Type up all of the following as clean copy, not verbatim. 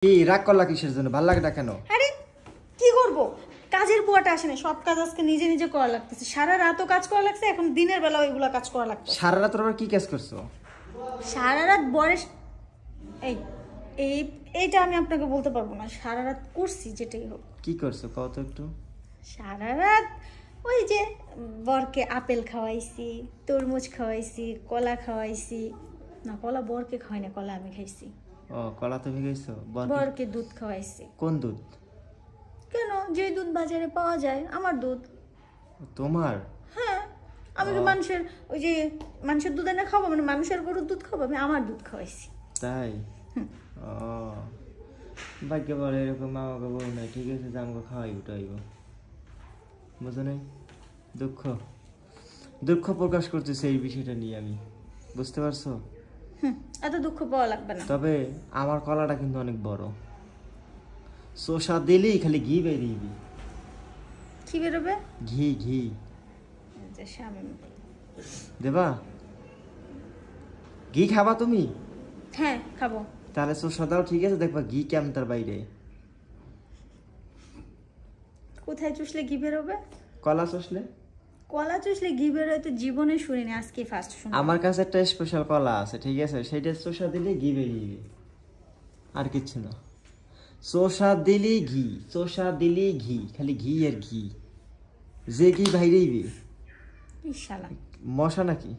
কি রাগ করলা কিসের জন্য? ভাল লাগে না কেন? আরে কি করব, কাজের বুয়াটা আসে না, সব কাজ আজকে নিজে নিজে করা লাগতেছে। সারা রাতও কাজ করা লাগছে, এখন দিনের বেলা ওইগুলা কাজ করা লাগছে। সারা রাত আবার কি কাজ করছো? সারা রাত বরের এই এই এইটা আমি আপনাকে বলতে পারবো না। সারা রাত করছি যেটাই হোক। কি করছো কত একটু? সারা রাত ওই যে বরকে আপেল খাওয়াইছি, তরমুজ খাওয়াইছি, কলা খাওয়াইছি। না, কলা বরকে খাওয়াই না, কলা আমি খাইছি। ও কলা তুমি খাইছো? বরকে দুধ খাওয়াইছি। কোন দুধ? কেন, যে দুধ বাজারে পাওয়া যায়, আমার দুধ। তোমার? হ্যাঁ, আমি তো মানুষের ওই যে মানুষের দুধ এনে খাবো, মানে মানুষের গরুর দুধ খাবো, আমি আমার দুধ খাওয়াইছি। তাই? ও ভাগ্য বলে এরকম আমাকে বউ নাই। ঠিক আছে, আমাকে খাওয়াই উঠাইব, বুঝো নাই? দুঃখ দুঃখ প্রকাশ করতেছে এই বিষয়টা নিয়ে আমি, বুঝতে পারছো? এত দুঃখ পাওয়া লাগবে না। তবে আমার কলাটা কিন্তু অনেক বড়, শসা দিলেই খালি ঘি বেরিয়ে। কি বেরোবে? ঘি ঘি যে স্বামী। দেবা? ঘি খাবা তুমি? হ্যাঁ খাবো। তাহলে শসা দাও, ঠিক আছে, দেখবা ঘি কেমন তার বাইরে। কোথায় চুষলে ঘি বেরোবে? কলা চষলে? কলা চুষলে ঘি বেরোয় তো জীবনে শুনিনি, আজকে ফার্স্ট শুনলাম। আমার কাছে একটা স্পেশাল কলা আছে, ঠিক আছে, সেইটা শসা দিলে ঘি বেরিয়ে, আর কিচ্ছু না। শসা দিলি ঘি, শসা দিলি ঘি, খালি ঘি আর ঘি, যে ঘি বাইরেইবে। শালা মশা নাকি?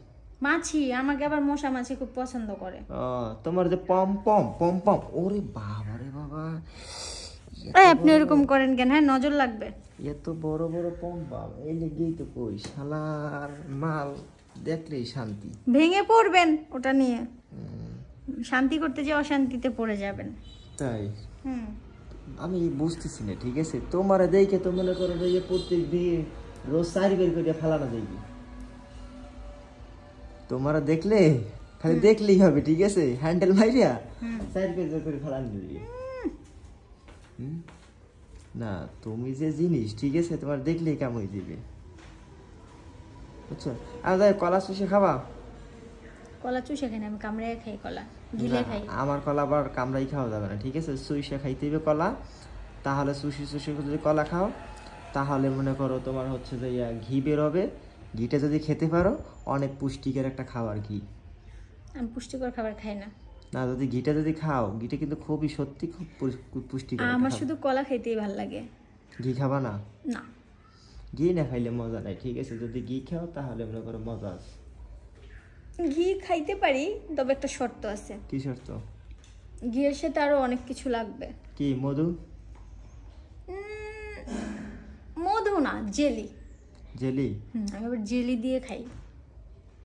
মাছি, আমাকে আবার মশা মাছি খুব পছন্দ করে। ও তোমার যে পম পম পম পম, ওরে বাবা রে বাবা, আপনি এরকম করেন কেন? হ্যাঁ, নজর লাগবে। এত বড় বড় পম পম, এই লেগেই তো কই শালার মাল দেখলেই শান্তি। ভেঙে পড়বেন ওটা নিয়ে, শান্তি করতে যে অশান্তিতে পড়ে যাবেন। তাই? আমি বুঝতেছি না, ঠিক আছে, তোমার দেখে তো মনে করো যে প্রত্যেক দিন রোজ 4 বের করে ফেলানো যাইবে। তোমার দেখলে খালি দেখলেই হবে, ঠিক আছে, হ্যান্ডেল মাইরিয়া 4 বের করে ফেলানো যাইবে। না তুমি যে জিনিস, ঠিক আছে, তোমার দেখলেই কাম হয়ে যাবে, বুঝছো? আর যাই কলা চুষে খাবা? কলা চুষে খাই না, আমি কামড়ায় খাই, কলা গিলে খাই। আমার কলা আবার কামড়াই খাওয়া যাবে না, ঠিক আছে, চুষে খাইতে হবে কলা। তাহলে চুষি চুষি যদি কলা খাও, তাহলে মনে করো তোমার হচ্ছে যে ঘি বেরোবে। ঘিটা যদি খেতে পারো, অনেক পুষ্টিকর একটা খাবার ঘি। আমি পুষ্টিকর খাবার খাই না। না, যদি ঘিটা যদি খাও, ঘিটা কিন্তু খুবই সত্যি খুব পুষ্টিকর। আমার শুধু কলা খাইতেই ভালো লাগে। ঘি খাবা না? না, ঘি না খাইলে মজা নাই, ঠিক আছে, যদি ঘি খাও তাহলে মনে করো মজা আছে। ঘি খাইতে পারি, তবে একটা শর্ত আছে। কি শর্ত? ঘিয়ের সাথে আরো অনেক কিছু লাগবে। কি? মধু? মধু না, জেলি। জেলি? আমি আবার জেলি দিয়ে খাই।